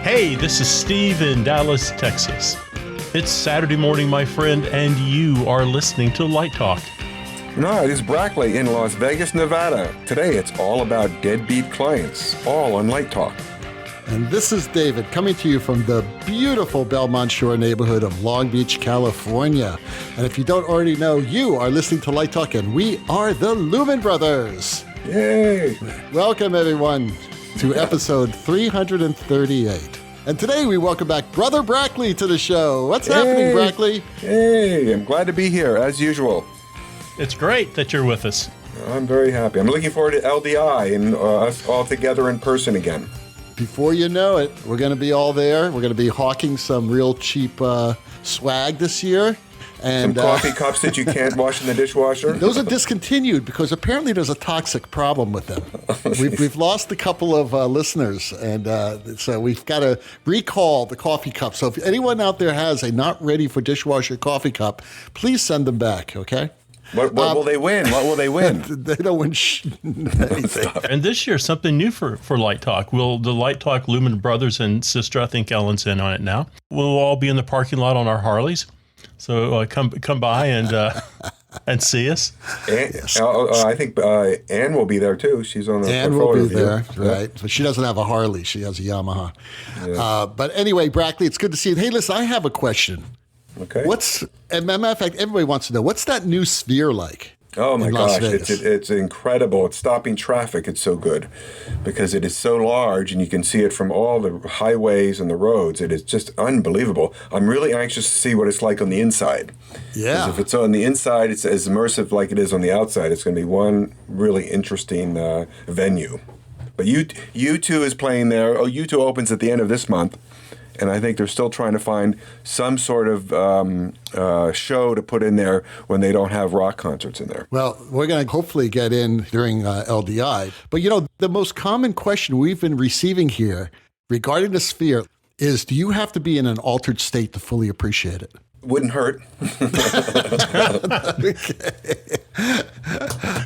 Hey, this is Steve in Dallas, Texas. It's Saturday morning, my friend, and you are listening to Light Talk. No, it is Brackley in Las Vegas, Nevada. Today it's all about deadbeat clients, all on Light Talk. And this is David coming to you from the beautiful Belmont Shore neighborhood of Long Beach, California. And if you don't already know, you are listening to Light Talk, and we are the Lumen Brothers. Yay! Welcome, everyone, to episode 338. And today we welcome back Brother Brackley to the show. What's happening, Brackley? Hey, I'm glad to be here, as usual. It's great that you're with us. I'm very happy. I'm looking forward to LDI and us all together in person again. Before you know it, we're going to be all there. We're going to be hawking some real cheap swag this year. And some coffee cups that you can't wash in the dishwasher. Those are discontinued because apparently there's a toxic problem with them. We've lost a couple of listeners, and so we've got to recall the coffee cup. So if anyone out there has a not ready for dishwasher coffee cup, please send them back, okay? What will they win? What will they win? They don't win anything. And this year, something new for Light Talk. Will the Light Talk Lumen Brothers and sister, I think Ellen's in on it now, we'll all be in the parking lot on our Harleys. So come by and see us. I think Ann will be there too. She's on the Ann will be there, right? But she doesn't have a Harley. She has a Yamaha. Yeah. But anyway, Brackley, it's good to see you. Hey, listen, I have a question. Okay. As a matter of fact, everybody wants to know, what's that new sphere like? Oh my gosh, it's incredible. It's stopping traffic. It's so good because it is so large and you can see it from all the highways and the roads. It is just unbelievable. I'm really anxious to see what it's like on the inside. Yeah. If it's on the inside, it's as immersive like it is on the outside. It's going to be one really interesting venue. But U2 is playing there. Oh, U2 opens at the end of this month. And I think they're still trying to find some sort of show to put in there when they don't have rock concerts in there. Well, we're going to hopefully get in during LDI. But, the most common question we've been receiving here regarding the sphere is, do you have to be in an altered state to fully appreciate it? Wouldn't hurt.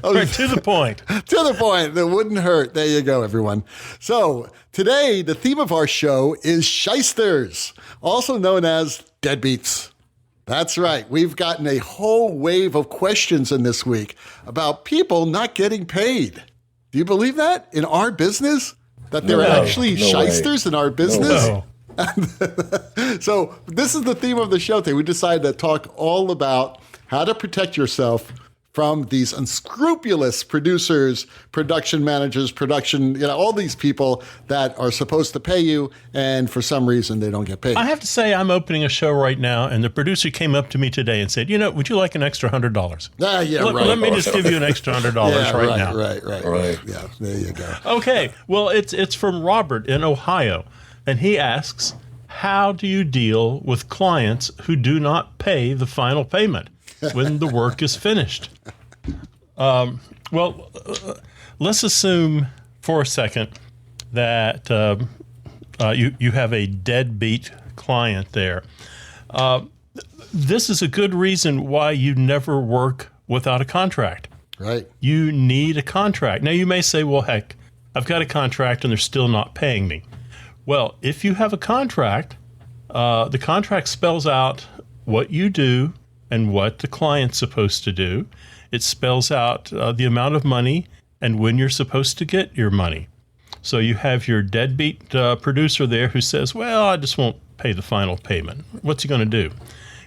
Okay. To the point. To the point. It wouldn't hurt. There you go, everyone. So today, the theme of our show is Shysters, also known as deadbeats. That's right. We've gotten a whole wave of questions in this week about people not getting paid. Do you believe that in our business? That there are actually shysters in our business? No. So this is the theme of the show today. We decided to talk all about how to protect yourself from these unscrupulous producers, production managers, all these people that are supposed to pay you, and for some reason they don't get paid. I have to say, I'm opening a show right now, and the producer came up to me today and said, would you like an extra $100? Let me just give you an extra $100 right now. Right. Yeah, there you go. Okay, well, it's from Robert in Ohio. And he asks, how do you deal with clients who do not pay the final payment when the work is finished? Let's assume for a second that you have a deadbeat client there. This is a good reason why you never work without a contract. Right. You need a contract. Now, you may say, well, heck, I've got a contract and they're still not paying me. Well, if you have a contract, the contract spells out what you do and what the client's supposed to do. It spells out the amount of money and when you're supposed to get your money. So you have your deadbeat producer there who says, well, I just won't pay the final payment. What's he going to do?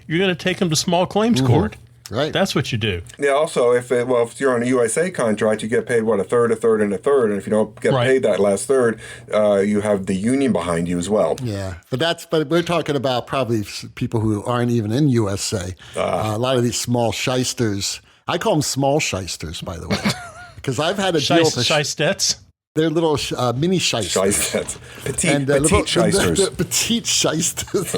You're going to take him to small claims court. Right. That's what you do. Yeah, also, if you're on a USA contract, you get paid, a third, a third, and a third. And if you don't get paid that last third, you have the union behind you as well. Yeah, but we're talking about probably people who aren't even in USA. A lot of these small shysters. I call them small shysters, by the way, because I've had a deal with Shystettes. They're little mini shysters. Petite shysters. Petite shysters.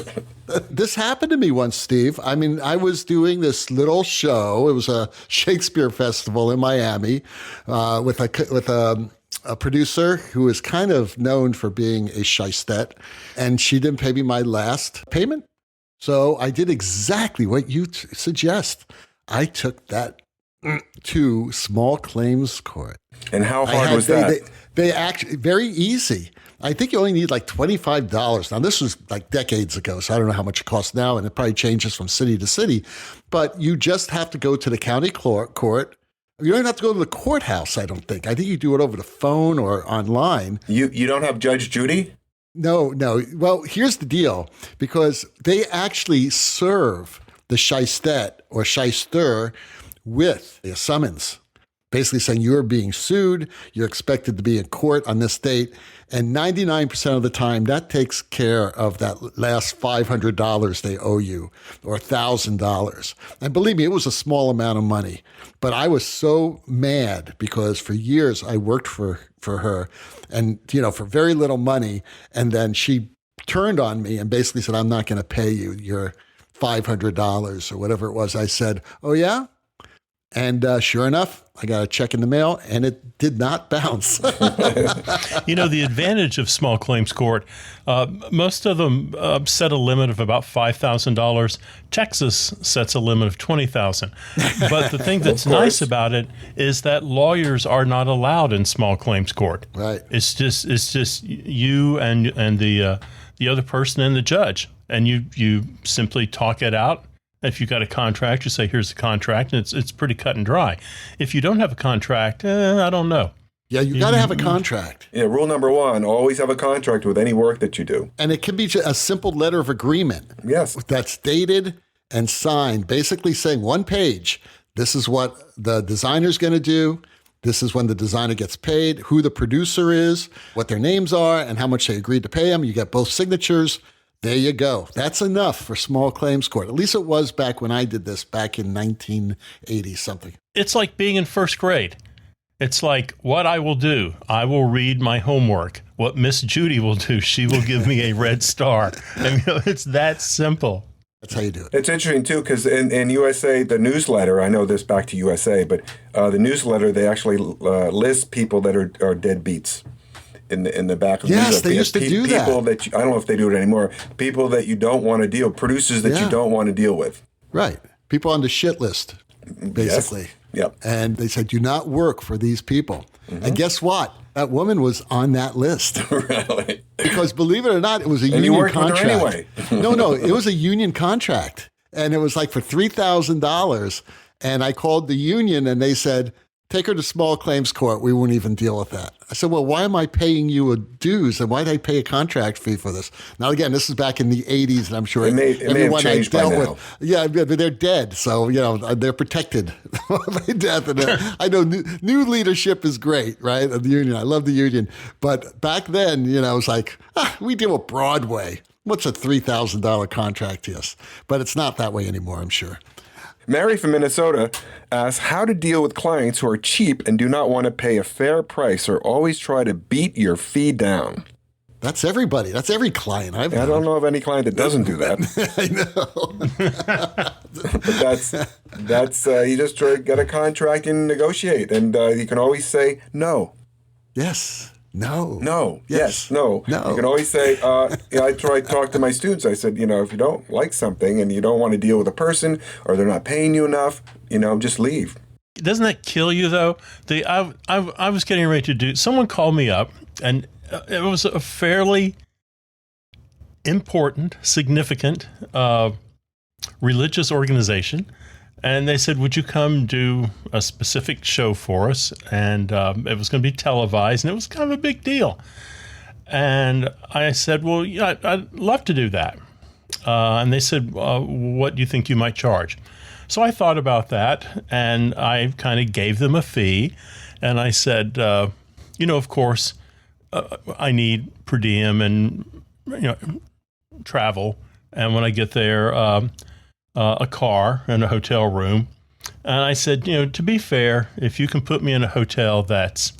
This happened to me once, Steve. I mean, I was doing this little show. It was a Shakespeare festival in Miami with a producer who is kind of known for being a shystette, and she didn't pay me my last payment. So I did exactly what you suggest. I took that to small claims court. And how hard was that? They actually, very easy. I think you only need like $25. Now, this was like decades ago, so I don't know how much it costs now, and it probably changes from city to city. But you just have to go to the county court. You don't have to go to the courthouse, I don't think. I think you do it over the phone or online. You don't have Judge Judy? No. Well, here's the deal. Because they actually serve the Shystette or Shyster with a summons, basically saying you're being sued, you're expected to be in court on this date, and 99% of the time, that takes care of that last $500 they owe you, or $1,000. And believe me, it was a small amount of money. But I was so mad because for years I worked for her, and for very little money, and then she turned on me and basically said, I'm not going to pay you your $500 or whatever it was. I said, oh yeah? And sure enough, I got a check in the mail, and it did not bounce. The advantage of small claims court, most of them set a limit of about $5,000. Texas sets a limit of $20,000. But the thing that's nice about it is that lawyers are not allowed in small claims court. Right. It's just you and the other person and the judge, and you simply talk it out. If you've got a contract, you say, here's the contract, and it's pretty cut and dry. If you don't have a contract, I don't know. Yeah, you got to have a contract. Yeah, rule number 1, always have a contract with any work that you do. And it can be a simple letter of agreement. Yes. That's dated and signed, basically saying one page, this is what the designer's going to do, this is when the designer gets paid, who the producer is, what their names are, and how much they agreed to pay them. You get both signatures. There you go. That's enough for small claims court. At least it was back when I did this back in 1980 something. It's like being in first grade. It's like what I will do. I will read my homework. What Miss Judy will do, she will give me a red star. And, it's that simple. That's how you do it. It's interesting, too, because in USA, the newsletter, I know this back to USA, but the newsletter, they actually list people that are deadbeats. In the back of the yes, they used to do that. People that I don't know if they do it anymore. People that you don't want to deal, producers that you don't want to deal with. Right, people on the shit list, basically. Yes. Yep. And they said, do not work for these people. Mm-hmm. And guess what? That woman was on that list. Really? Because believe it or not, it was a union you worked contract. With her anyway. No, it was a union contract, and it was like for $3,000. And I called the union, and they said, take her to small claims court. We won't even deal with that. I said, well, why am I paying you a dues? And why did I pay a contract fee for this? Now, again, this is back in the 80s, and I'm sure everyone I dealt with, they're dead. So, they're protected by death. And I know new leadership is great, right? Of the union. I love the union. But back then, it was like, we deal with Broadway. What's a $3,000 contract? Yes. But it's not that way anymore, I'm sure. Mary from Minnesota asks how to deal with clients who are cheap and do not want to pay a fair price or always try to beat your fee down. That's everybody. That's every client I've had. I don't know of any client that doesn't do that. I know. But that's you just get a contract and negotiate, and you can always say no. Yes. No. No. Yes. No. No. You can always say, I try to talk to my students. I said, if you don't like something and you don't want to deal with a person or they're not paying you enough, just leave. Doesn't that kill you, though? I was getting ready to do, someone called me up, and it was a fairly important, significant religious organization. And they said, would you come do a specific show for us? And it was going to be televised, and it was kind of a big deal. And I said, well, yeah, I'd love to do that. And they said, what do you think you might charge? So I thought about that, and I kind of gave them a fee. And I said, of course, I need per diem and travel. And when I get there, a car and a hotel room. And I said, to be fair, if you can put me in a hotel that's,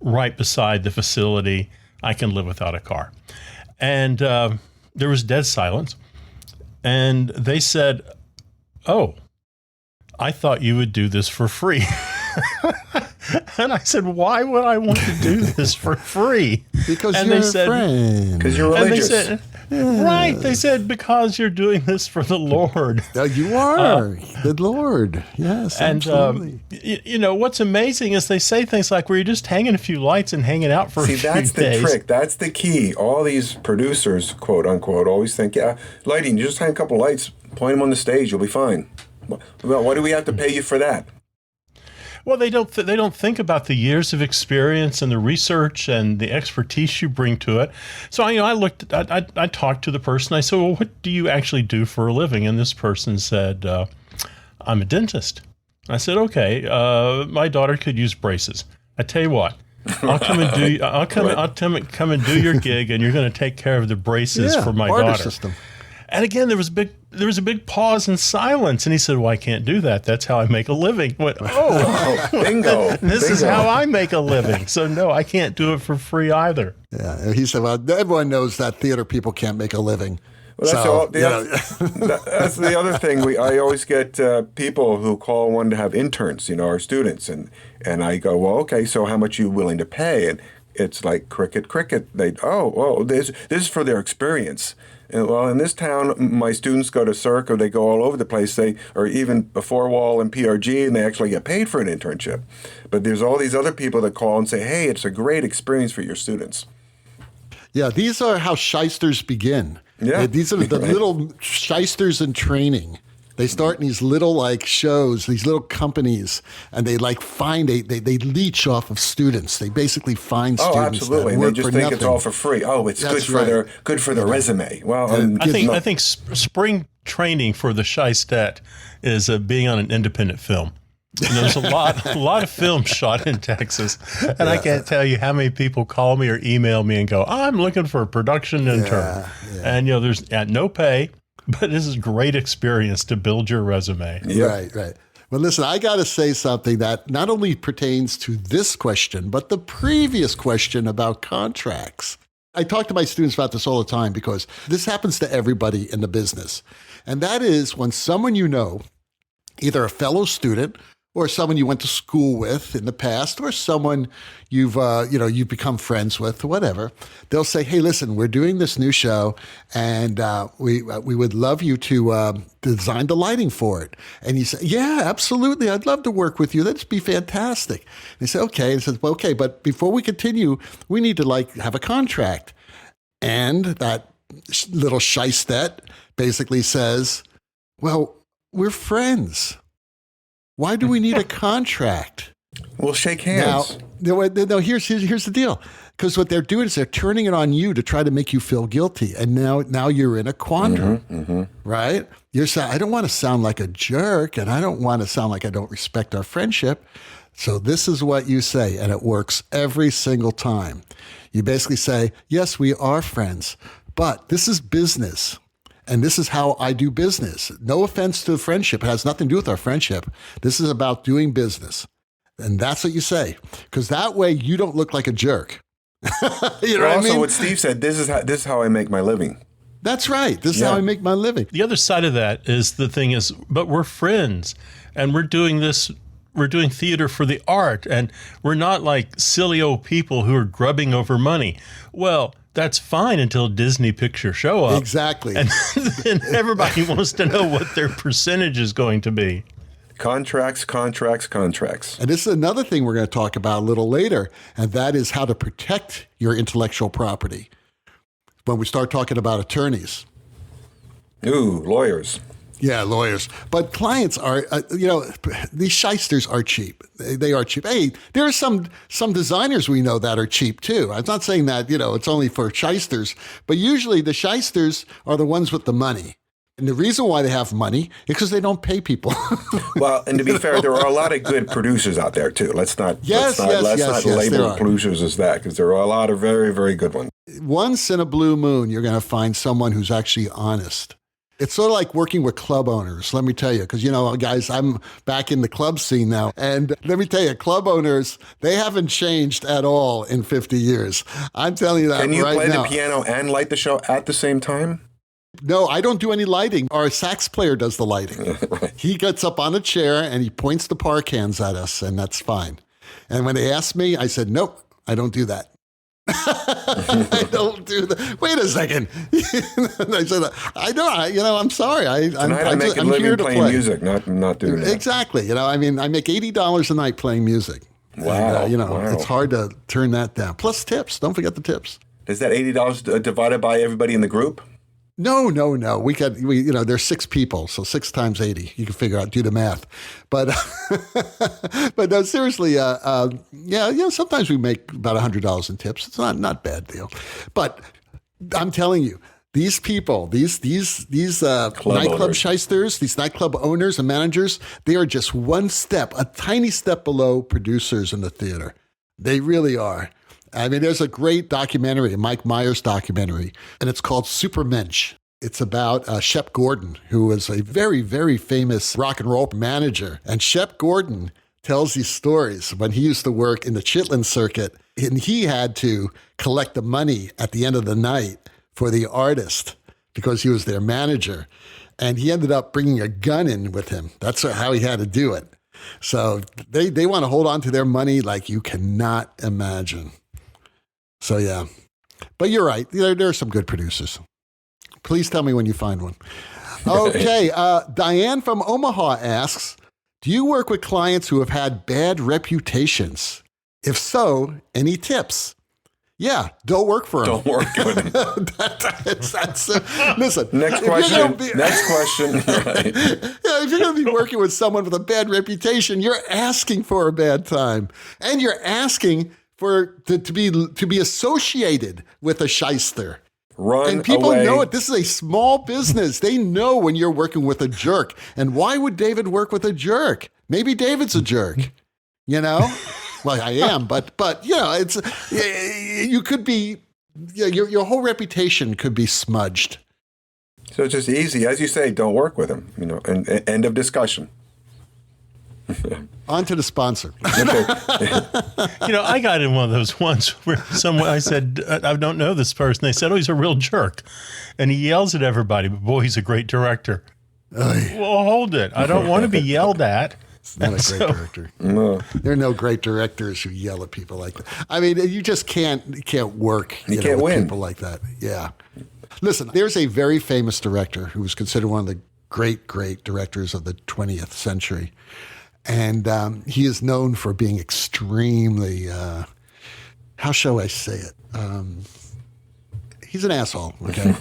right beside the facility, I can live without a car. And there was dead silence. And they said, oh, I thought you would do this for free. And I said, why would I want to do this for free? Because and you're they said, a friend. Because you're and they religious. said, right. They said, because you're doing this for the Lord. You are the Lord. Yes, And, absolutely. What's amazing is they say things like, well, you're just hanging a few lights and hanging out for a few days. See, that's the trick. That's the key. All these producers, quote unquote, always think, yeah, lighting, you just hang a couple lights, point them on the stage, you'll be fine. Well, why do we have to pay you for that? Well, they don't think about the years of experience and the research and the expertise you bring to it. So I talked to the person. I said, well, what do you actually do for a living? And this person said, I'm a dentist. I said, okay, my daughter could use braces. I tell you what, I'll come and do. I'll come and do your gig, and you're going to take care of the braces for my barter daughter. system. And again, there was a big pause and silence, and he said, "Well, I can't do that. That's how I make a living." I went, Oh, bingo! This is how I make a living. So no, I can't do it for free either. Yeah, and he said, "Well, everyone knows that theater people can't make a living." Well, that's the other thing. I always get people who call one to have interns, our students, and I go, well, okay, so how much are you willing to pay? And it's like cricket. This is for their experience. And, well, in this town, my students go to Cirque, or they go all over the place. Or even a Four Wall and PRG, and they actually get paid for an internship. But there's all these other people that call and say, hey, it's a great experience for your students. Yeah, these are how Shysters begin. Yeah. These are the little Shysters in training. They start in these little shows, these little companies, and they they leech off of students. They basically find students. Oh, absolutely. That work and they just for think nothing. It's all for free. Oh, it's That's good for their resume. Well, I think spring training for the Shystette is being on an independent film. There's a lot of films shot in Texas, and I can't tell you how many people call me or email me and go, "I'm looking for a production intern," and there's no pay. But this is a great experience to build your resume. Yeah. Right. Well, listen, I got to say something that not only pertains to this question, but the previous question about contracts. I talk to my students about this all the time because this happens to everybody in the business. And that is when someone either a fellow student or someone you went to school with in the past, or someone you've become friends with, or whatever, they'll say, "Hey, listen, we're doing this new show, and we would love you to design the lighting for it." And you say, "Yeah, absolutely, I'd love to work with you. That'd be fantastic." And they say, "Okay." And says, "Well, okay, but before we continue, we need to have a contract." And that little Shystette basically says, "Well, we're friends. Why do we need a contract?" We'll shake hands. Now, here's the deal. Because what they're doing is they're turning it on you to try to make you feel guilty. And now you're in a quandary, right? You're saying, I don't want to sound like a jerk, and I don't want to sound like I don't respect our friendship. So this is what you say, and it works every single time. You basically say, yes, we are friends, but this is business. And this is how I do business. No offense to the friendship. It has nothing to do with our friendship. This is about doing business. And that's what you say. Because that way you don't look like a jerk. You know what I mean? What Steve said, this is how I make my living. That's right. This is how I make my living. The other side of that is but we're friends, and we're doing this. We're doing theater for the art, and we're not like silly old people who are grubbing over money. Well, that's fine until Disney pictures show up. Exactly. And then everybody wants to know what their percentage is going to be. Contracts. And this is another thing we're going to talk about a little later, and that is how to protect your intellectual property when we start talking about attorneys. Ooh, lawyers. Yeah, lawyers. But clients are, these Shysters are cheap. They are cheap. Hey, there are some designers we know that are cheap too. I'm not saying that, it's only for Shysters, but usually the Shysters are the ones with the money. And the reason why they have money is because they don't pay people. Well, and to be fair, there are a lot of good producers out there too. Let's not label producers as that, because there are a lot of very, very good ones. Once in a blue moon, you're going to find someone who's actually honest. It's sort of like working with club owners, let me tell you, because, guys, I'm back in the club scene now. And let me tell you, club owners, they haven't changed at all in 50 years. I'm telling you that right now. Can you play the piano and light the show at the same time? No, I don't do any lighting. Our sax player does the lighting. Right. He gets up on a chair and he points the par cans at us, and that's fine. And when they asked me, I said, nope, I don't do that. I don't do that. Wait a second. I said, I'm sorry. I'm making a living playing music, not doing that. Exactly. I make $80 a night playing music. Wow. And, wow. It's hard to turn that down. Plus tips. Don't forget the tips. Is that $80 divided by everybody in the group? No. There's 6 people, so 6 times 80. You can figure out, do the math. But, but no, seriously, sometimes we make about $100 in tips. It's not a bad deal. But I'm telling you, these people, these nightclub shysters, these nightclub owners and managers, they are just a tiny step below producers in the theater. They really are. There's a great documentary, a Mike Myers documentary, and it's called Supermensch. It's about Shep Gordon, who was a very, very famous rock and roll manager. And Shep Gordon tells these stories when he used to work in the Chitlin circuit, and he had to collect the money at the end of the night for the artist because he was their manager. And he ended up bringing a gun in with him. That's how he had to do it. So they want to hold on to their money like you cannot imagine. So, yeah. But you're right. There are some good producers. Please tell me when you find one. Okay. Diane from Omaha asks, do you work with clients who have had bad reputations? If so, any tips? Yeah, don't work for them. Don't work with them. Listen. Next question. Right. If you're going to be working with someone with a bad reputation, you're asking for a bad time. And you're asking to be associated with a shyster. Run and people away. know it. This is a small business. They know when you're working with a jerk. And why would David work with a jerk? Maybe David's a jerk. Well, I am, but it's you could be. Your whole reputation could be smudged. So it's just easy, as you say. Don't work with him. And end of discussion. On to the sponsor. I got in one of those once where I said, I don't know this person. They said, oh, he's a real jerk. And he yells at everybody, but boy, he's a great director. Well, hold it. I don't want to be yelled at. It's not a great director. No. There are no great directors who yell at people like that. You just can't work you can't with win. people like that. Yeah. Listen, there's a very famous director who was considered one of the great directors of the 20th century. And he is known for being extremely, how shall I say it? He's an asshole, okay?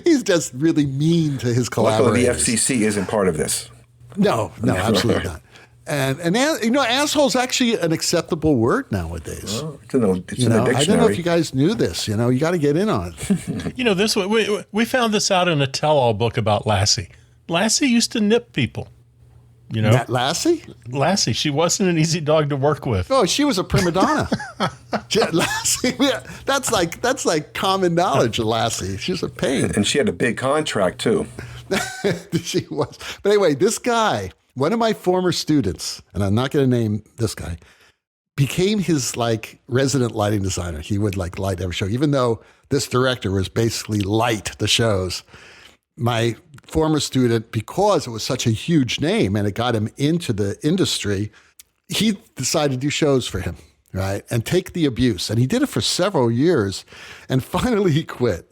he's just really mean to his collaborators. Luckily, the FCC isn't part of this. No, absolutely not. And asshole is actually an acceptable word nowadays. Oh, it's in the dictionary. I don't know if you guys knew this. You got to get in on it. This one, we found this out in a tell-all book about Lassie. Lassie used to nip people. That Lassie? Lassie, she wasn't an easy dog to work with. Oh, she was a prima donna. Lassie, that's like common knowledge of Lassie. She was a pain. And she had a big contract, too. She was. But anyway, this guy, one of my former students, and I'm not going to name this guy, became his resident lighting designer. He would light every show, even though this director was basically light the shows. My former student, because it was such a huge name and it got him into the industry, he decided to do shows for him, right? And take the abuse. And he did it for several years. And finally he quit.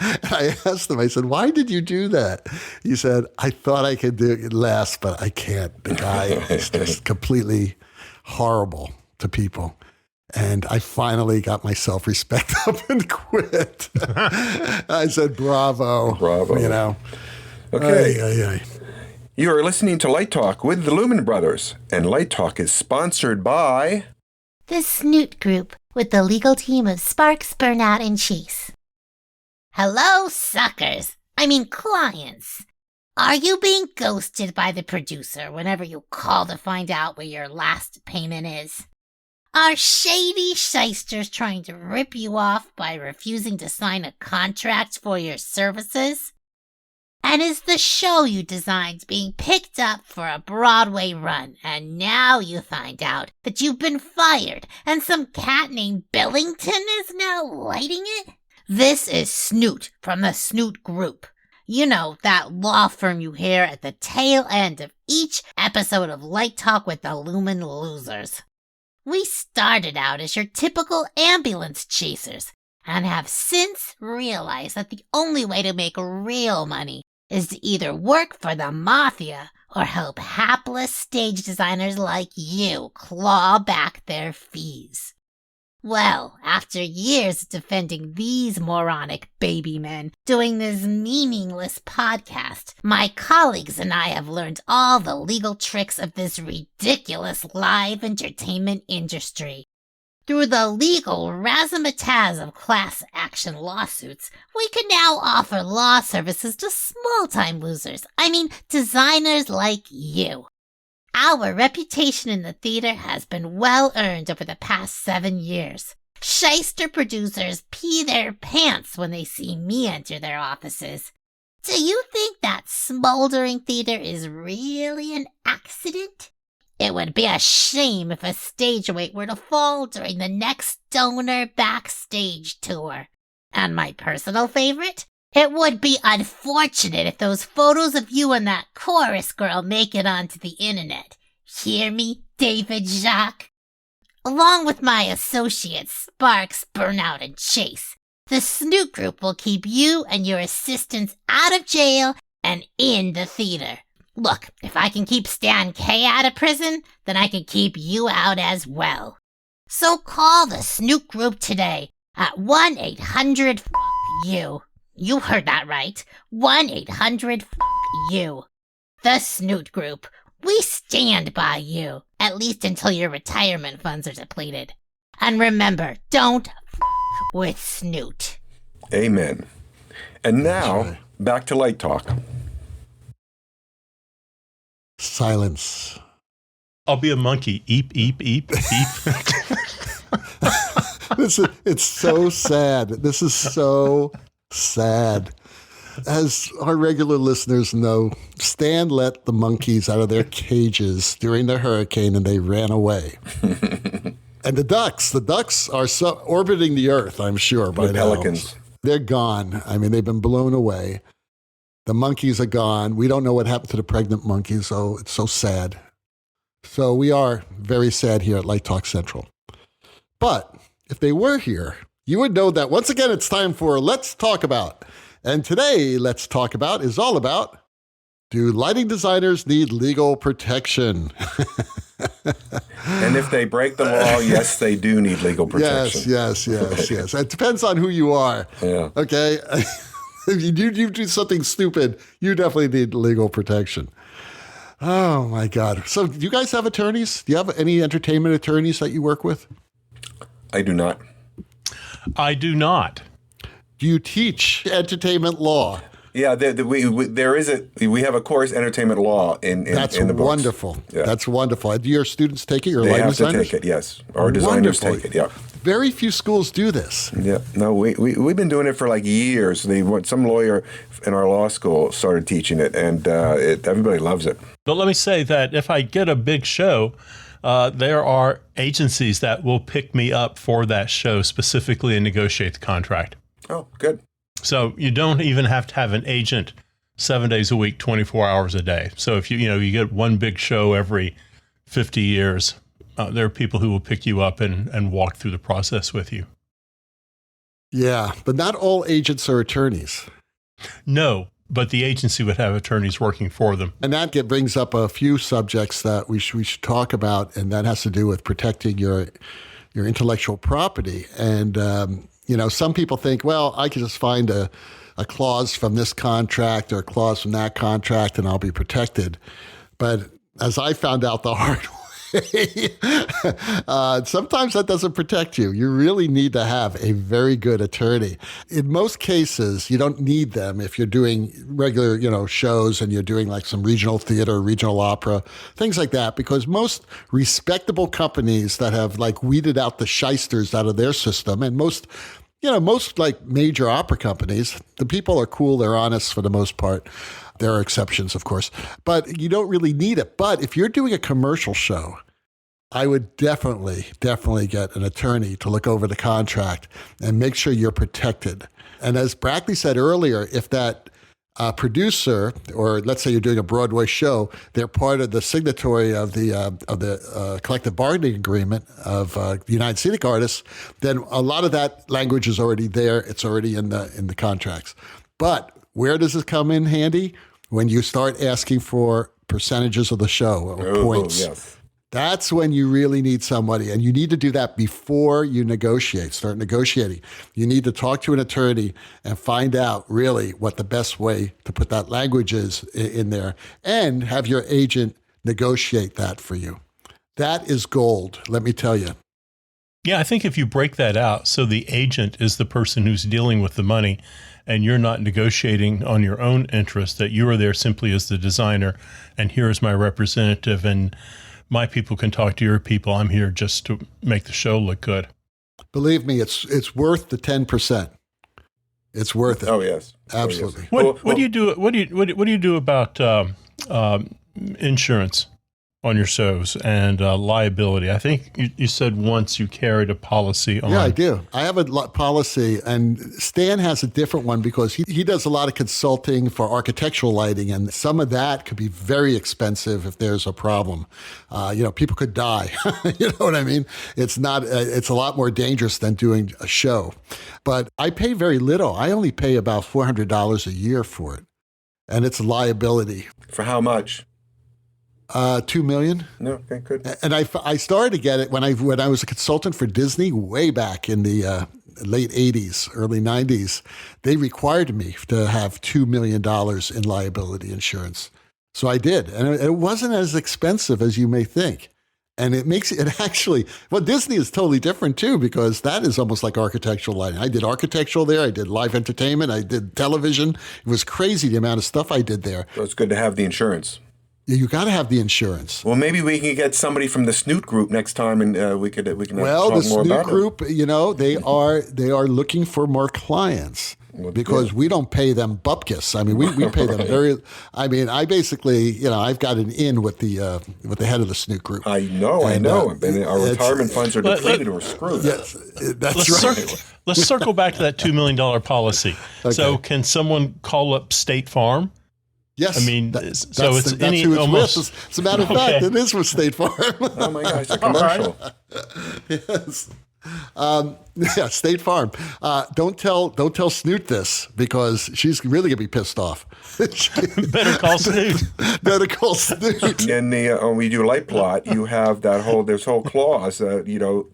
I asked him, I said, why did you do that? He said, I thought I could do it less, but I can't. The guy is just completely horrible to people. And I finally got my self-respect up and quit. I said, bravo. Bravo. Okay. You are listening to Light Talk with the Lumen Brothers. And Light Talk is sponsored by the Snoot Group with the legal team of Sparks, Burnout, and Chase. Hello, suckers. Clients. Are you being ghosted by the producer whenever you call to find out where your last payment is? Are shady shysters trying to rip you off by refusing to sign a contract for your services? And is the show you designed being picked up for a Broadway run, and now you find out that you've been fired and some cat named Billington is now lighting it? This is Snoot from the Snoot Group. You know, that law firm you hear at the tail end of each episode of Light Talk with the Lumen Losers. We started out as your typical ambulance chasers and have since realized that the only way to make real money is to either work for the mafia or help hapless stage designers like you claw back their fees. Well, after years defending these moronic baby men doing this meaningless podcast, my colleagues and I have learned all the legal tricks of this ridiculous live entertainment industry. Through the legal razzmatazz of class action lawsuits, we can now offer law services to small-time losers. Designers like you. Our reputation in the theater has been well earned over the past 7 years. Shyster producers pee their pants when they see me enter their offices. Do you think that smoldering theater is really an accident? It would be a shame if a stage weight were to fall during the next Stoner Backstage tour. And my personal favorite? It would be unfortunate if those photos of you and that chorus girl make it onto the internet. Hear me, David Jacques? Along with my associates Sparks, Burnout, and Chase, the Snoot Group will keep you and your assistants out of jail and in the theater. Look, if I can keep Stan K out of prison, then I can keep you out as well. So call the Snoot Group today at 1-800-FUCK-YOU. You heard that right. 1-800-FUCK-YOU. The Snoot Group. We stand by you, at least until your retirement funds are depleted. And remember, don't with Snoot. Amen. And now, back to Light Talk. Silence. I'll be a monkey. Eep, eep, eep, eep. It's so sad. This is so sad. As our regular listeners know, Stan let the monkeys out of their cages during the hurricane and they ran away. And the ducks are orbiting the earth, I'm sure, by now. Pelicans. They're gone. They've been blown away. The monkeys are gone. We don't know what happened to the pregnant monkeys, so it's so sad. So we are very sad here at Light Talk Central. But if they were here, you would know that once again it's time for Let's Talk About. And today, Let's Talk About is all about, do lighting designers need legal protection? And if they break the law, yes, they do need legal protection. Yes. It depends on who you are. Yeah. Okay? If you do something stupid, you definitely need legal protection. Oh, my God. So do you guys have attorneys? Do you have any entertainment attorneys that you work with? I do not. I do not. Do you teach entertainment law? Yeah, we have a course, entertainment law, in the books. Wonderful. Yeah. That's wonderful. Do your students take it? Your they lighting have designers? to take it, yes. Our designers take it, yeah. Very few schools do this. Yeah, no, we've been doing it for like years. Some lawyer in our law school started teaching it, and everybody loves it. But let me say that if I get a big show, there are agencies that will pick me up for that show specifically and negotiate the contract. Oh, good. So you don't even have to have an agent 7 days a week, 24 hours a day. So if you get one big show every 50 years, there are people who will pick you up and walk through the process with you. Yeah, but not all agents are attorneys. No, but the agency would have attorneys working for them. And that brings up a few subjects that we should talk about, and that has to do with protecting your intellectual property. And some people think, well, I can just find a clause from this contract or a clause from that contract and I'll be protected. But as I found out the hard way, sometimes that doesn't protect you. You really need to have a very good attorney. In most cases, you don't need them if you're doing regular, shows and you're doing like some regional theater, regional opera, things like that, because most respectable companies that have like weeded out the Shysters out of their system, and most like major opera companies, the people are cool, they're honest for the most part. There are exceptions, of course, but you don't really need it. But if you're doing a commercial show, I would definitely get an attorney to look over the contract and make sure you're protected. And as Brackley said earlier, if that producer, or let's say you're doing a Broadway show, they're part of the signatory of the collective bargaining agreement of the United Scenic Artists, then a lot of that language is already there. It's already in the contracts. But where does it come in handy? When you start asking for percentages of the show or points. Yes. That's when you really need somebody, and you need to do that before you negotiate, start negotiating. You need to talk to an attorney and find out really what the best way to put that language is in there, and have your agent negotiate that for you. That is gold, let me tell you. Yeah, I think if you break that out, so the agent is the person who's dealing with the money, and you're not negotiating on your own interest, that you are there simply as the designer, and here is my representative, and my people can talk to your people. I'm here just to make the show look good. Believe me, it's worth the 10%. It's worth it. Oh yes, absolutely. What do you do? What do you do about insurance on your shows and liability? I think you said once you carried a policy on. Yeah, I do. I have a policy, and Stan has a different one because he does a lot of consulting for architectural lighting, and some of that could be very expensive if there's a problem. People could die. You know what I mean? It's not. It's a lot more dangerous than doing a show. But I pay very little. I only pay about $400 a year for it, and it's liability. For how much? $2 million. No, okay, good. And I started to get it when I was a consultant for Disney way back in the late 80s, early 90s. They required me to have $2 million in liability insurance. So I did. And it wasn't as expensive as you may think. And it makes it actually, Disney is totally different too, because that is almost like architectural lighting. I did architectural there. I did live entertainment. I did television. It was crazy the amount of stuff I did there. So it's good to have the insurance. You got to have the insurance. Well, maybe we can get somebody from the Snoot Group next time, and we can talk more about the Snoot Group, they are looking for more clients because we don't pay them bupkis. I mean, we pay them very. I mean, I basically, I've got an in with the head of the Snoot Group. I know. And our retirement funds are depleted or screwed. Yes, that's right. Let's circle back to that $2 million policy. Okay. So, can someone call up State Farm? Yes. I mean, that's who it's almost, with. As a matter of fact, it is with State Farm. Oh my gosh, a commercial. Yes. State Farm. Don't tell Snoot this because she's really gonna be pissed off. Better call Snoot. Better call Snoot. And when we do light plot, you have this whole clause,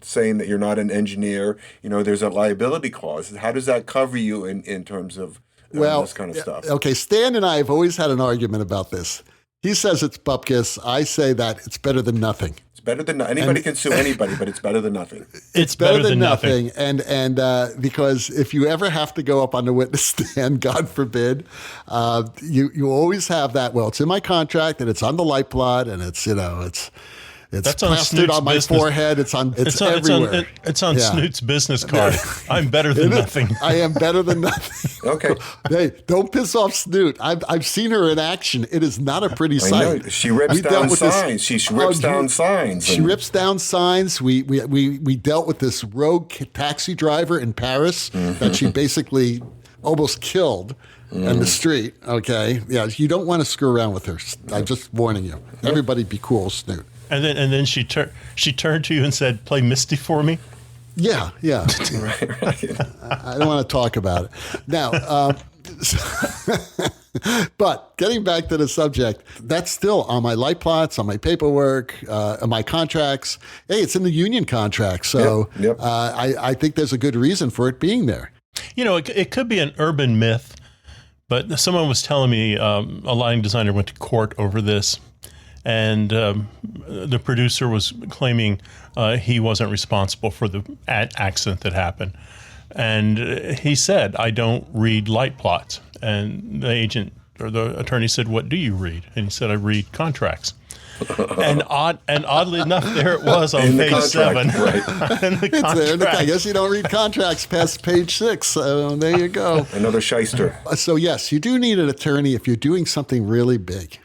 saying that you're not an engineer. There's a liability clause. How does that cover you in terms of this kind of stuff? Okay, Stan and I have always had an argument about this. He says it's bupkis. I say that it's better than nothing. It's better than anybody can sue anybody, but it's better than nothing. It's better than nothing. And because if you ever have to go up on the witness stand, God forbid, you always have that. Well, it's in my contract and it's on the light plot and it's that's plastered on my forehead. It's everywhere. It's on Snoot's business card. I'm better than nothing. I am better than nothing. Okay. Hey, don't piss off Snoot. I've seen her in action. It is not a pretty sight. I know. She rips down signs. She rips down signs. She rips down signs. We dealt with this rogue taxi driver in Paris that she basically almost killed in the street. Okay. Yeah. You don't want to screw around with her. I'm just warning you. Everybody be cool, Snoot. And then she turned to you and said, "Play Misty for me." Yeah. right. I don't want to talk about it now. But getting back to the subject, that's still on my light plots, on my paperwork, on my contracts. Hey, it's in the union contract, so yep. I think there's a good reason for it being there. It could be an urban myth, but someone was telling me a lighting designer went to court over this. And the producer was claiming he wasn't responsible for the accident that happened. And he said, "I don't read light plots." And the agent or the attorney said, "What do you read?" And he said, "I read contracts." And oddly enough, there it was on page 7. Right. In the contract. I guess you don't read contracts past page 6. So there you go. Another shyster. So yes, you do need an attorney if you're doing something really big.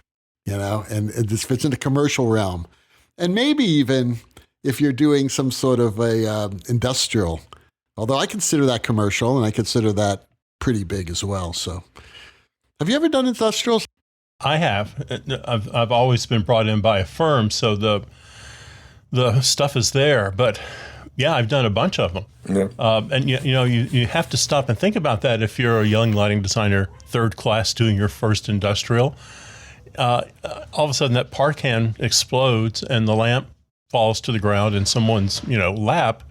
And this fits in the commercial realm. And maybe even if you're doing some sort of a industrial, although I consider that commercial and I consider that pretty big as well. So Have you ever done industrials? I have. I've always been brought in by a firm, so the stuff is there. But yeah, I've done a bunch of them. Yeah. And you have to stop and think about that if you're a young lighting designer, third class, doing your first industrial. All of a sudden, that part can explodes and the lamp falls to the ground in someone's lap.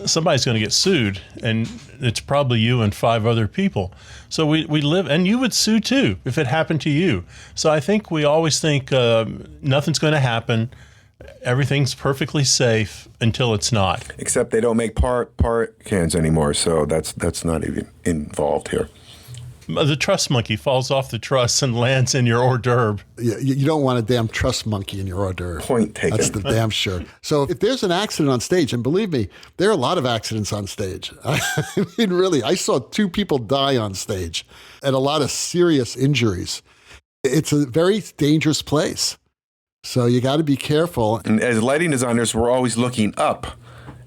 Somebody's going to get sued, and it's probably you and 5 other people. So we live, and you would sue too if it happened to you. So I think we always think nothing's going to happen. Everything's perfectly safe until it's not. Except they don't make part cans anymore, so that's not even involved here. The truss monkey falls off the truss and lands in your hors d'oeuvre. You don't want a damn truss monkey in your hors d'oeuvre. Point taken. That's the damn sure. So if there's an accident on stage, and believe me, there are a lot of accidents on stage. I mean, really, I saw 2 people die on stage and a lot of serious injuries. It's a very dangerous place. So you got to be careful. And as lighting designers, we're always looking up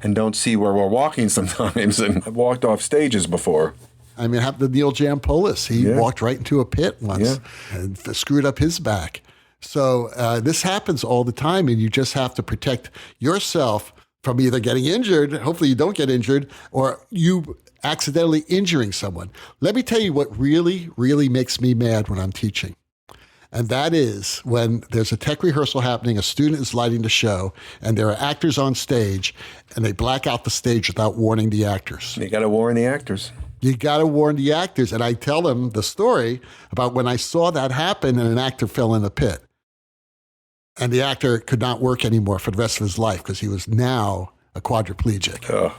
and don't see where we're walking sometimes. And I've walked off stages before. I mean, it happened to Neil Jampolis. He walked right into a pit once and screwed up his back. So this happens all the time, and you just have to protect yourself from either getting injured, hopefully you don't get injured, or you accidentally injuring someone. Let me tell you what really, really makes me mad when I'm teaching. And that is when there's a tech rehearsal happening, a student is lighting the show, and there are actors on stage, and they black out the stage without warning the actors. You got to warn the actors. You got to warn the actors. And I tell them the story about when I saw that happen and an actor fell in a pit. And the actor could not work anymore for the rest of his life because he was now a quadriplegic. Oh,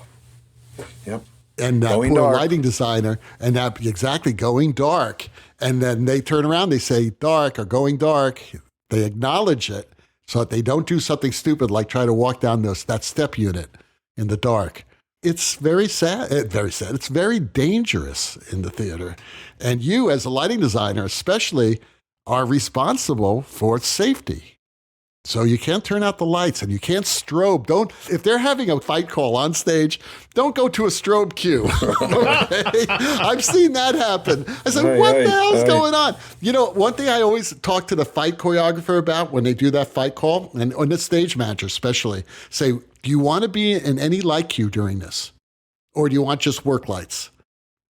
yep. And that poor lighting designer, and that exactly going dark. And then they turn around, they say dark or going dark. They acknowledge it so that they don't do something stupid like try to walk down that step unit in the dark. It's very sad. It's very dangerous in the theater. And you, as a lighting designer especially, are responsible for its safety. So you can't turn out the lights and you can't strobe. If they're having a fight call on stage, don't go to a strobe cue. Okay? I've seen that happen. I said, what the hell's going on? One thing I always talk to the fight choreographer about when they do that fight call, and on the stage manager especially, say, do you want to be in any light cue during this? Or do you want just work lights?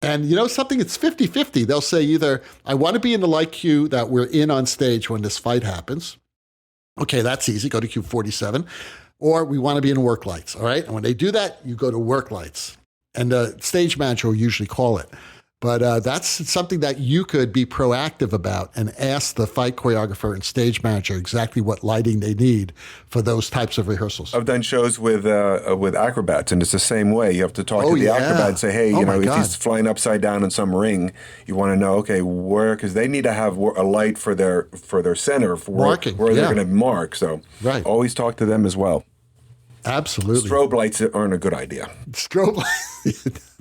And something, it's 50-50. They'll say either, I want to be in the light cue that we're in on stage when this fight happens. Okay, that's easy. Go to cue 47. Or we want to be in work lights, all right? And when they do that, you go to work lights. And the stage manager will usually call it. But that's something that you could be proactive about and ask the fight choreographer and stage manager exactly what lighting they need for those types of rehearsals. I've done shows with acrobats, and it's the same way. You have to talk to the acrobat and say, hey, if he's flying upside down in some ring, you want to know, okay, where, because they need to have a light for their center, for marking, where they're going to mark. So always talk to them as well. Absolutely. Strobe lights aren't a good idea. Strobe lights,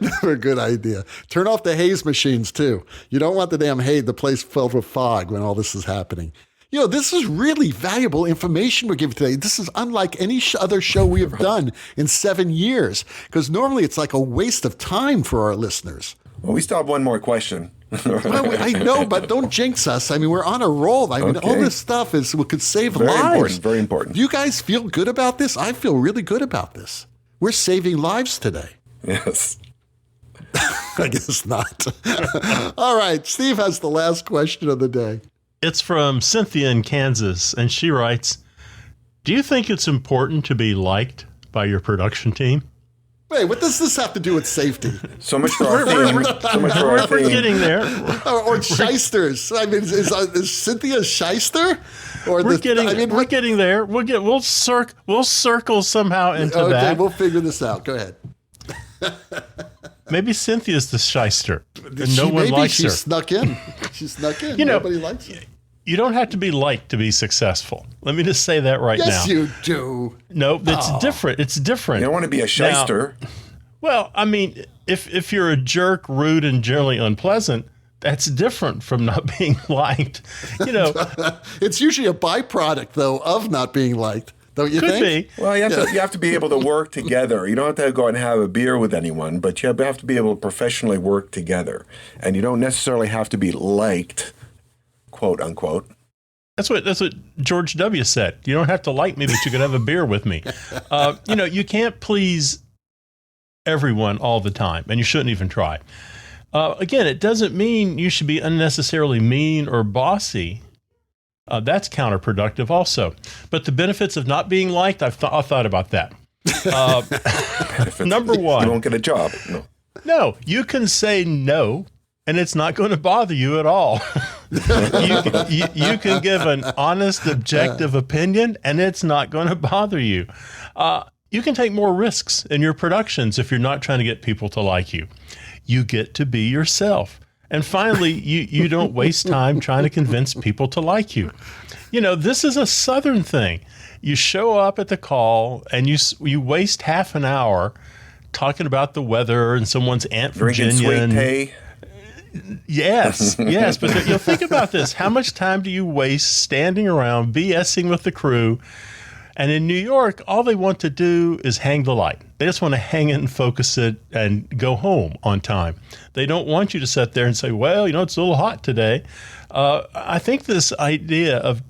never a good idea. Turn off the haze machines too. You don't want the damn haze, the place filled with fog when all this is happening. This is really valuable information we're giving today. This is unlike any other show we have done in 7 years, because normally it's like a waste of time for our listeners. Well, we still have one more question. Well, I know, but don't jinx us. I mean, we're on a roll. I mean, all this stuff could save lives. Very important. You guys feel good about this? I feel really good about this. We're saving lives today. Yes. I guess not. All right. Steve has the last question of the day. It's from Cynthia in Kansas, and she writes, do you think it's important to be liked by your production team? Wait, what does this have to do with safety? So much for our theme. We're getting there. Or Shysters. I mean, is Cynthia a Shyster? We're getting there. We'll circle somehow into that. Okay, we'll figure this out. Go ahead. Maybe Cynthia's the Shyster, and no one likes her. She snuck in. Nobody likes her. You don't have to be liked to be successful. Let me just say that right now. Yes, you do. No, it's different. It's different. You don't want to be a shyster. Now, well, I mean, if you're a jerk, rude, and generally unpleasant, that's different from not being liked. It's usually a byproduct, though, of not being liked. Don't you Could think? be. Well, you have to be able to work together. You don't have to go and have a beer with anyone, but you have to be able to professionally work together. And you don't necessarily have to be liked, quote unquote. That's what George W. said. You don't have to like me, but you could have a beer with me. You can't please everyone all the time, and you shouldn't even try. Again, it doesn't mean you should be unnecessarily mean or bossy. That's counterproductive also. But the benefits of not being liked, I've thought about that. Number one. You won't get a job. No, you can say no, and it's not going to bother you at all. You can give an honest, objective opinion, and it's not going to bother you. You can take more risks in your productions if you're not trying to get people to like you. You get to be yourself. And finally, you don't waste time trying to convince people to like you. This is a Southern thing. You show up at the call and you waste half an hour talking about the weather and someone's Aunt Drinking Virginia. sweet tea. Yes. But think about this. How much time do you waste standing around BSing with the crew? And in New York, all they want to do is hang the light. They just want to hang it and focus it and go home on time. They don't want you to sit there and say, well, it's a little hot today. I think this idea of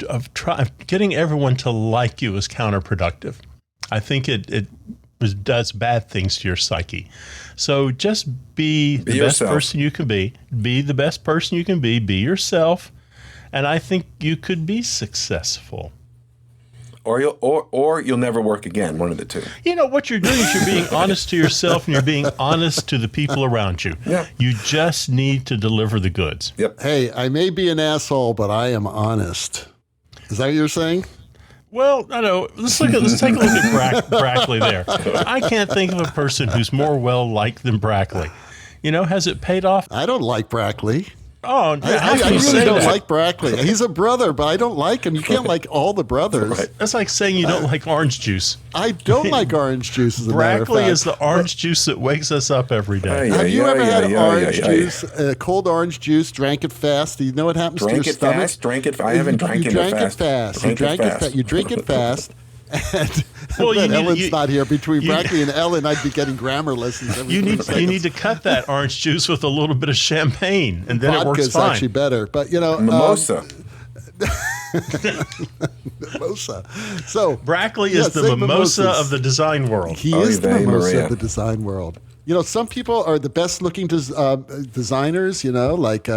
getting everyone to like you is counterproductive. I think it does bad things to your psyche. So just be the best person you can be. Be the best person you can be. Be yourself. And I think you could be successful. Or you'll never work again, one of the two. What you're doing is you're being honest to yourself and you're being honest to the people around you. Yeah. You just need to deliver the goods. Yep. Hey, I may be an asshole, but I am honest. Is that what you're saying? Well, I know. Let's take a look at Brackley there. I can't think of a person who's more well-liked than Brackley. Has it paid off? I don't like Brackley. Oh, I really don't like Brackley. He's a brother, but I don't like him. You can't like all the brothers. Right. That's like saying you don't like orange juice. I don't like orange juice, as a matter of Brackley fact. is the orange juice that wakes us up every day. Have you ever had orange juice, cold orange juice, drank it fast? Do you know what happens to your stomach? Drank it fast? I haven't drank it fast. You drink it fast. And Ellen's not here. Between Brackley and Ellen, I'd be getting grammar lessons every You 3 need seconds. to cut that orange juice with a little bit of champagne, and then it works Vodka's fine. actually better, but Mimosa. mimosa. So Brackley is the mimosa of the design world. He is the Oy vey, mimosa Maria. of the design world. Some people are the best looking designers, like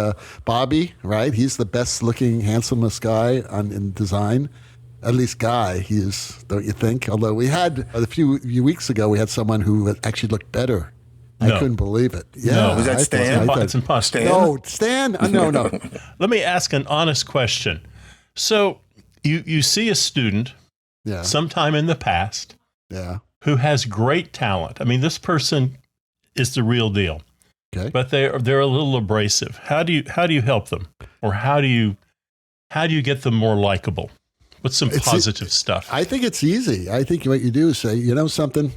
Bobby, right? He's the best looking, handsomest guy in design. At least guy, he is, don't you think? Although we had, a few weeks ago, we had someone who actually looked better. No. I couldn't believe it. Yeah. No. Was that Stan? It's impossible. No, Stan? No. Let me ask an honest question. So you see a student Yeah. sometime in the past Yeah. who has great talent. I mean, this person is the real deal. Okay. But they're a little abrasive. How do you help them? Or how do you get them more likable? What's some positive stuff? I think it's easy. I think what you do is say, something,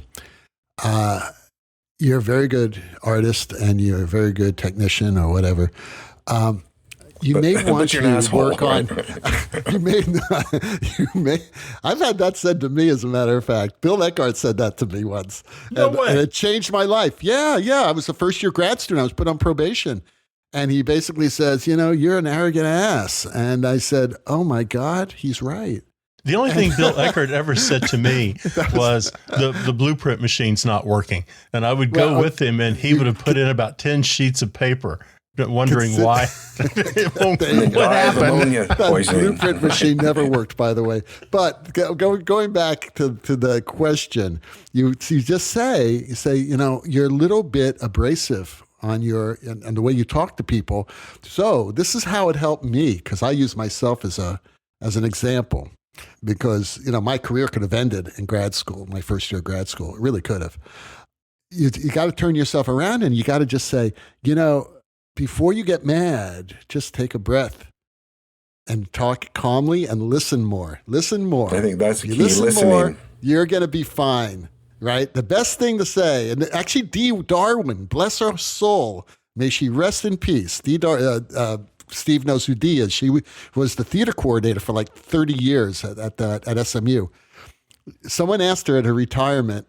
you're a very good artist and you're a very good technician or whatever. You may want to work on. You may. I've had that said to me, as a matter of fact. Bill Eckhart said that to me once. No way. And it changed my life. Yeah. I was a first-year grad student. I was put on probation. And he basically says, you're an arrogant ass. And I said, oh, my God, he's right. The only thing Bill Eckhart ever said to me was the blueprint machine's not working. And I would go with him, and he would have put in about 10 sheets of paper, wondering why. What happened? That blueprint machine never worked, by the way. But going back to the question, you just say, you're a little bit abrasive on the way you talk to people. So this is how it helped me, because I use myself as an example, because my career could have ended in grad school, my first year of grad school. It really could have. You got to turn yourself around, and you got to just say, before you get mad, just take a breath and talk calmly and listen more. Listen more. I think that's the key, listening. More, listening. you're going to be fine. Right? The best thing to say, and actually Darwin, bless her soul, may she rest in peace. Steve knows who Dee is. She was the theater coordinator for like 30 years at SMU. Someone asked her at her retirement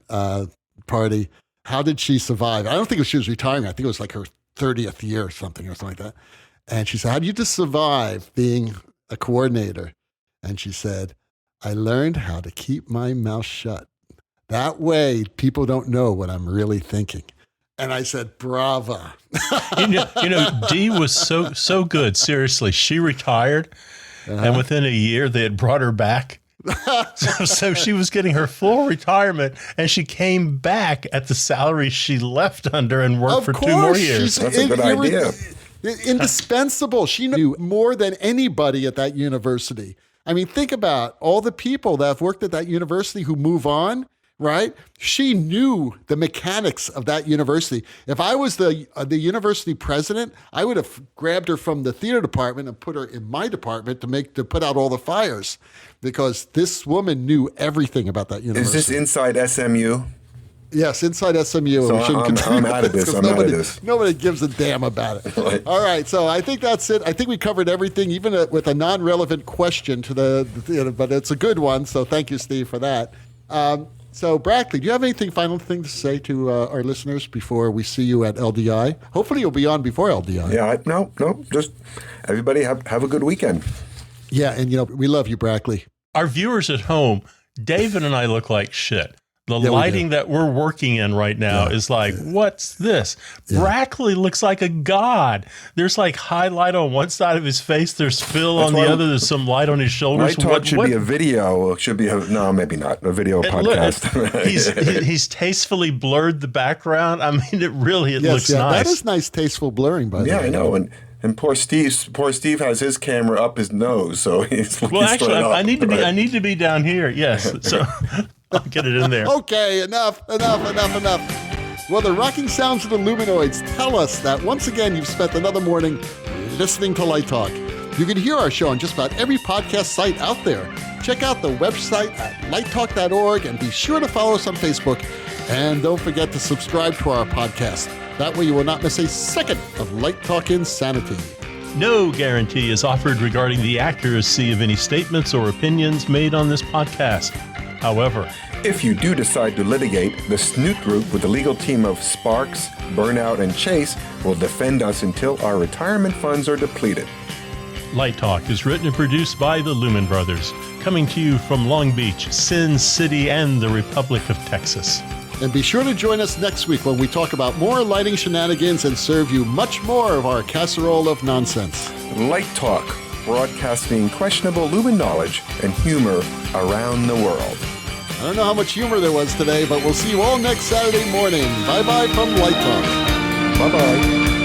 party, how did she survive? I don't think she was retiring. I think it was like her 30th year or something like that. And she said, how do you just survive being a coordinator? And she said, I learned how to keep my mouth shut. That way, people don't know what I'm really thinking. And I said, brava. Dee was so good. Seriously, she retired, and within a year, they had brought her back. So she was getting her full retirement, and she came back at the salary she left under and worked for 2 more years. That's a good idea. Indispensable. She knew more than anybody at that university. I mean, think about all the people that have worked at that university who move on, right? She knew the mechanics of that university. If I was the university president, I would have grabbed her from the theater department and put her in my department to put out all the fires, because this woman knew everything about that university. Is this inside SMU? Yes, inside SMU. So I'm out of this. Nobody gives a damn about it. Right. All right, so I think that's it. I think we covered everything, even with a non-relevant question to but it's a good one. So thank you, Steve, for that. So Brackley, do you have anything final thing to say to our listeners before we see you at LDI? Hopefully you'll be on before LDI. Yeah, no, just everybody have a good weekend. Yeah, and we love you, Brackley. Our viewers at home, David and I look like shit. The lighting that we're working in right now is like, what's this? Yeah. Brackley looks like a god. There's like highlight on one side of his face. There's Phil on the other. There's some light on his shoulders. Light Talk should be a video. It should be no, maybe not a video podcast. He's tastefully blurred the background. I mean, it looks nice. That is nice, tasteful blurring, by the way. Yeah, I know. And poor Steve has his camera up his nose, so he's well. Actually, I need to be down here. Yes, so I'll get it in there. Okay, enough. Well, the rocking sounds of the Luminoids tell us that once again you've spent another morning listening to Light Talk. You can hear our show on just about every podcast site out there. Check out the website at lighttalk.org and be sure to follow us on Facebook. And don't forget to subscribe to our podcast. That way you will not miss a second of Light Talk insanity. No guarantee is offered regarding the accuracy of any statements or opinions made on this podcast. However, if you do decide to litigate, the Snoot Group with the legal team of Sparks, Burnout, and Chase will defend us until our retirement funds are depleted. Light Talk is written and produced by the Lumen Brothers, coming to you from Long Beach, Sin City, and the Republic of Texas. And be sure to join us next week when we talk about more lighting shenanigans and serve you much more of our casserole of nonsense. Light Talk, broadcasting questionable Lumen knowledge and humor around the world. I don't know how much humor there was today, but we'll see you all next Saturday morning. Bye-bye from Light Talk. Bye-bye.